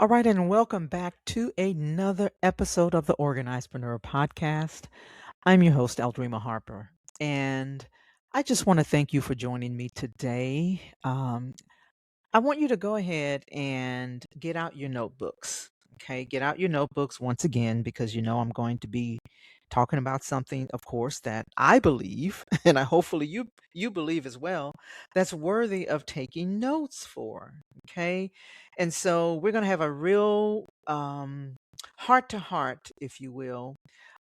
All right, and welcome back to another episode of the Organizedpreneur podcast. I'm your host, Aldreama Harper, and I just want to thank you for joining me today. I want you to go ahead and get out your notebooks. Okay, get out your notebooks once again because I'm going to be talking about something, of course, that I believe, and I hopefully you believe as well, that's worthy of taking notes for. Okay, and so we're going to have a real heart to heart, if you will,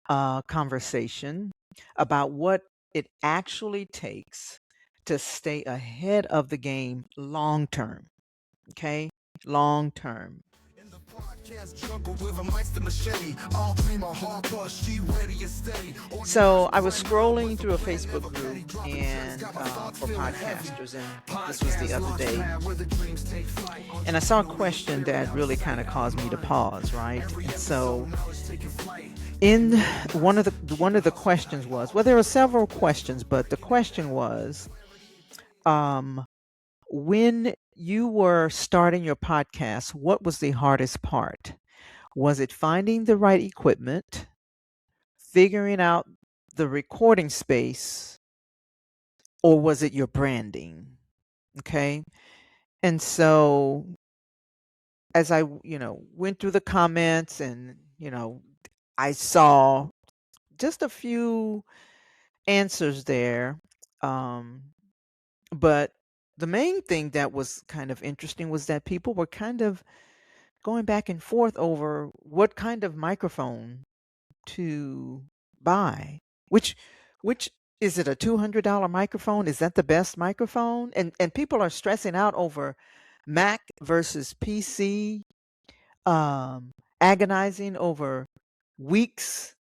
conversation about what it actually takes to stay ahead of the game long term. Okay, long term. In the podcast jungle with a mic to machete, Aldreama Harper, she ready and steady. So I was Organized money, no scrolling worth through a the penny, Facebook never group petty. Dropping gems, and got my thoughts for feeling heavy. podcasters, and this was the Podcast other launch day, pad where the dreams take flight. and I saw a Entrepreneur in the question spirit, that out of really sight, kind of out of caused me to mind. pause, right? Every And episode, so knowledge taking flight. in one of the questions was, well, there were several questions, but the question was, um, when you were starting your podcast, what was the hardest part? Was it finding the right equipment, figuring out the recording space, or was it your branding? Okay. And so as I, went through the comments and, I saw just a few answers there. Um, but the main thing that was kind of interesting was that people were kind of going back and forth over what kind of microphone to buy. Which is it, a $200 microphone? Is that the best microphone? And people are stressing out over Mac versus PC, agonizing over weeks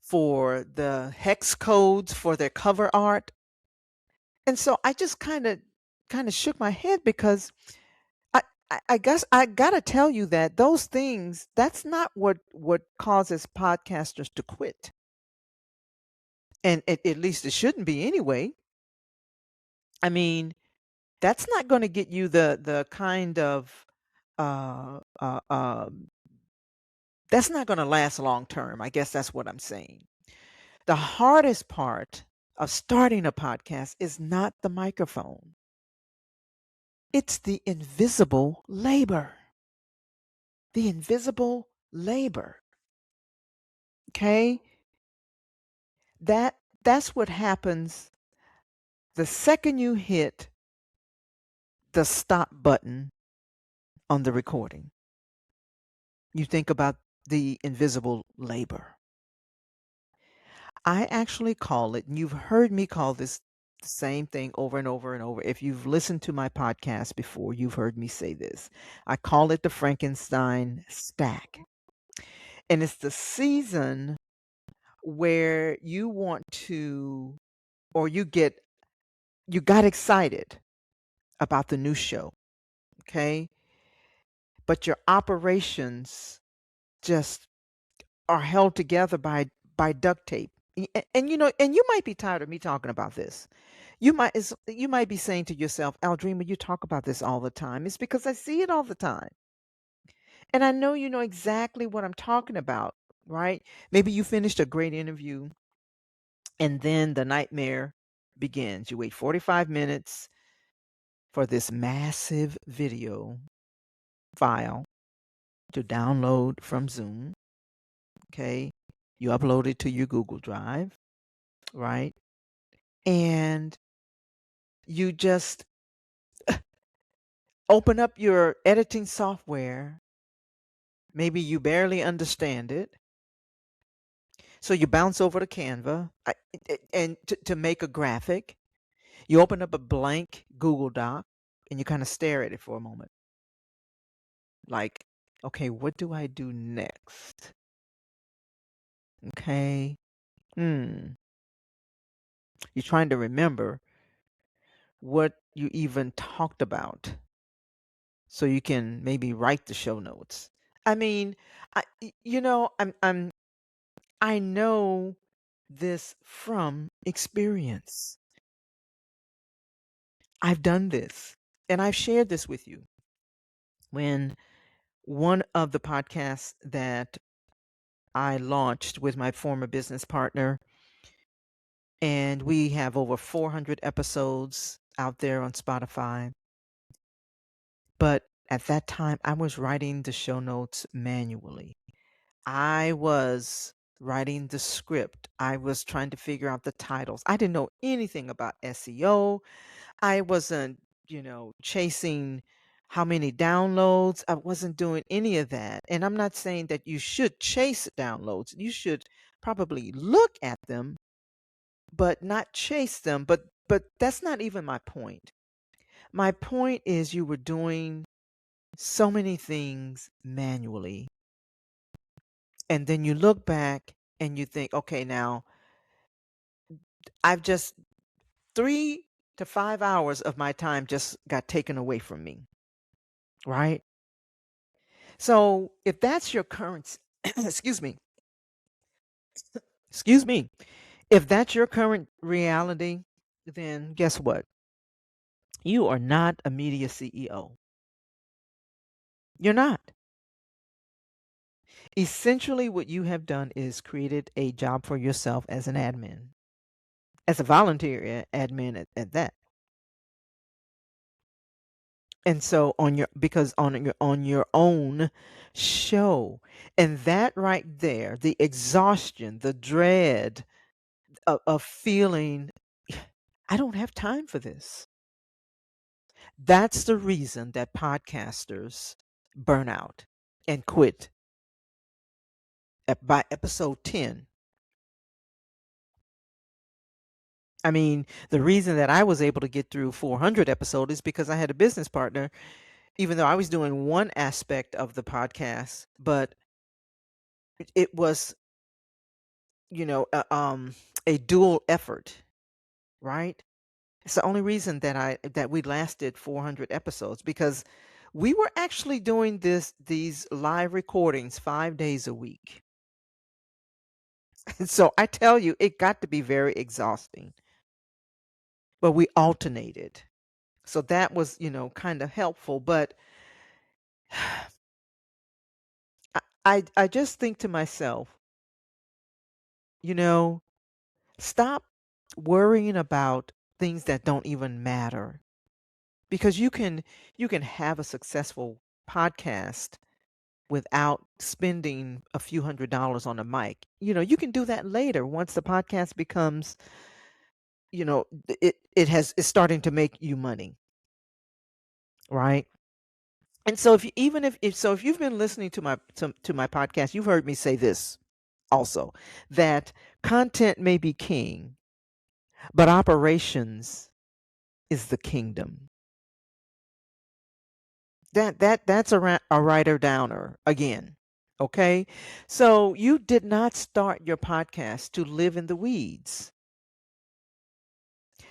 for the hex codes for their cover art. And so I just kind of shook my head because I guess I gotta tell you that those things, that's not what causes podcasters to quit. And at least it shouldn't be anyway. I mean, that's not going to get you the kind of uh, uh, um, that's not going to last long term. I guess that's what I'm saying. The hardest part of starting a podcast is not the microphone. It's the invisible labor. The invisible labor. Okay? That's what happens the second you hit the stop button on the recording. You think about the invisible labor. I actually call it, and you've heard me call this the same thing over and over and over. If you've listened to my podcast before, you've heard me say this. I call it the Frankenstein stack. And it's the season where you want to, or you got excited about the new show, okay? But your operations just are held together by duct tape. And and you might be tired of me talking about this. You might be saying to yourself, Aldreama, you talk about this all the time. It's because I see it all the time. And I know you know exactly what I'm talking about, right? Maybe you finished a great interview and then the nightmare begins. You wait 45 minutes for this massive video file to download from Zoom. Okay. You upload it to your Google Drive, right? And you just open up your editing software. Maybe you barely understand it. So you bounce over to Canva and to make a graphic. You open up a blank Google Doc and you kind of stare at it for a moment. Like, okay, what do I do next? Okay. Hmm. You're trying to remember what you even talked about so you can maybe write the show notes. I mean, I know this from experience. I've done this and I've shared this with you. When One of the podcasts that I launched with my former business partner, and we have over 400 episodes out there on Spotify. But at that time, I was writing the show notes manually. I was writing the script. I was trying to figure out the titles. I didn't know anything about SEO. I wasn't, chasing how many downloads. I wasn't doing any of that. And I'm not saying that you should chase downloads. You should probably look at them, but not chase them. But that's not even my point. My point is you were doing so many things manually. And then you look back and you think, okay, now I've just 3 to 5 hours of my time just got taken away from me, right? So if that's your current, excuse me, excuse me, if that's your current reality, then guess what? You are not a media CEO. You're not. Essentially, what you have done is created a job for yourself as an admin, as a volunteer admin at that. And so because on your own show, and that right there, the exhaustion, the dread of feeling I don't have time for this. That's the reason that podcasters burn out and quit by episode 10. I mean, the reason that I was able to get through 400 episodes is because I had a business partner, even though I was doing one aspect of the podcast, but it was, you know, a, um, a dual effort, right? It's the only reason that we lasted 400 episodes because we were actually doing these live recordings 5 days a week. And so I tell you, it got to be very exhausting. But we alternated. So that was, kind of helpful. But I just think to myself, you know, stop worrying about things that don't even matter. Because you can have a successful podcast without spending a few $100s on a mic. You can do that later once the podcast becomes, it's starting to make you money, right? And so if you've been listening to my podcast, you've heard me say this also, that content may be king, but operations is the kingdom. That's a writer downer again. Okay? So you did not start your podcast to live in the weeds.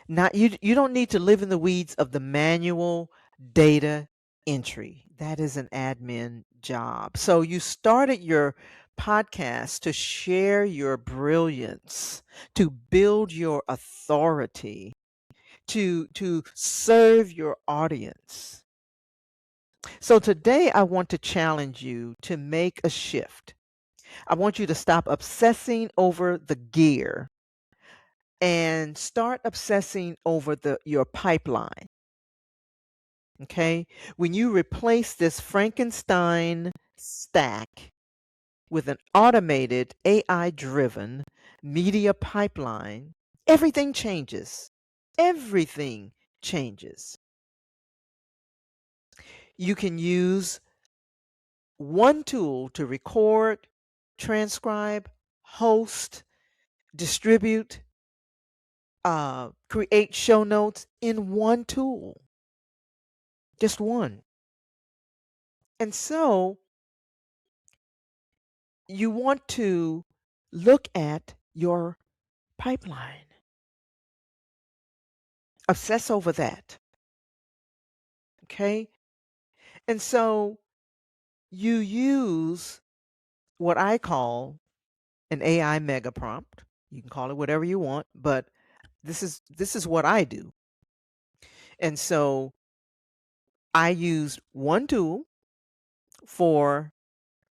Not you don't need to live in the weeds of the manual data entry. That is an admin job. So you started your podcast to share your brilliance, to build your authority, to serve your audience. So today I want to challenge you to make a shift. I want you to stop obsessing over the gear and start obsessing over your pipeline. Okay? When you replace this Frankenstein stack with an automated AI driven media pipeline, everything changes. Everything changes. You can use one tool to record, transcribe, host, distribute, create show notes in one tool, just one. And so you want to look at your pipeline, obsess over that. Okay. And so you use what I call an AI mega prompt. You can call it whatever you want, but this is what I do. And so I use one tool, for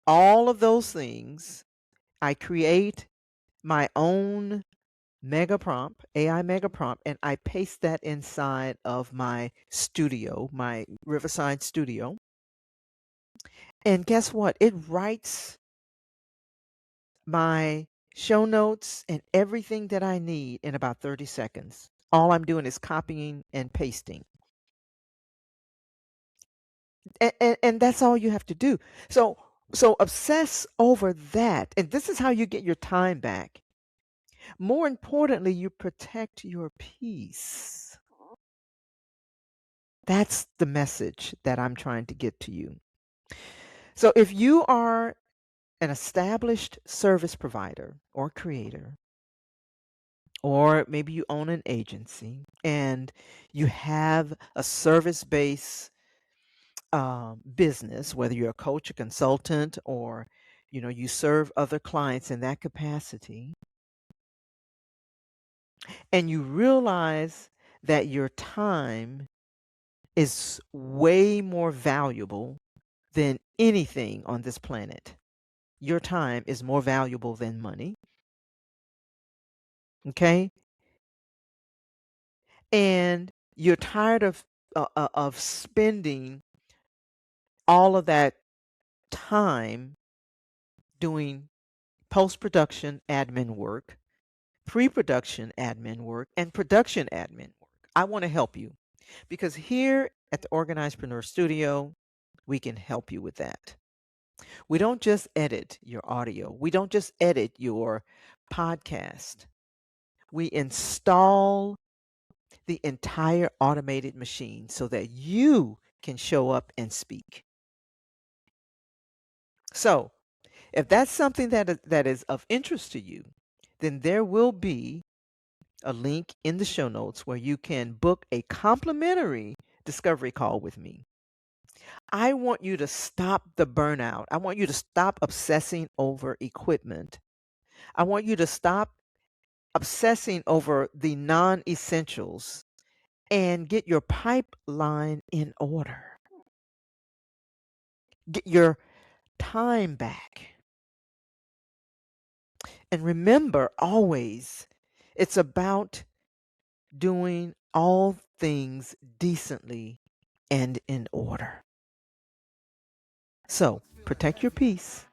all of those things, I create my own mega prompt, AI mega prompt, and I paste that inside of my studio, my Riverside studio. And guess what? It writes my show notes and everything that I need in about 30 seconds. All I'm doing is copying and pasting. And that's all you have to do. So obsess over that. And this is how you get your time back. More importantly, you protect your peace. That's the message that I'm trying to get to you. So if you are an established service provider or creator, or maybe you own an agency and you have a service based business, whether you're a coach, a consultant, or you serve other clients in that capacity, and you realize that your time is way more valuable than anything on this planet. Your time is more valuable than money. Okay. And you're tired of spending all of that time doing post production admin work, pre production admin work, and production admin work. I want to help you because here at the Organizedpreneur Studio, we can help you with that. We don't just edit your audio, we don't just edit your podcast. We install the entire automated machine so that you can show up and speak. So, if that's something that is of interest to you, then there will be a link in the show notes where you can book a complimentary discovery call with me. I want you to stop the burnout. I want you to stop obsessing over equipment. I want you to stop obsessing over the non essentials and get your pipeline in order. Get your time back. And remember always, it's about doing all things decently and in order. So, protect your peace.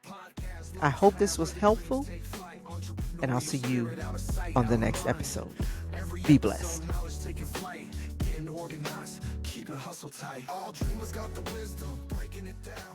I hope this was helpful, and I'll see you on the next episode. Be blessed. Organized, keep the hustle tight. All dreamers got the wisdom, breaking it down.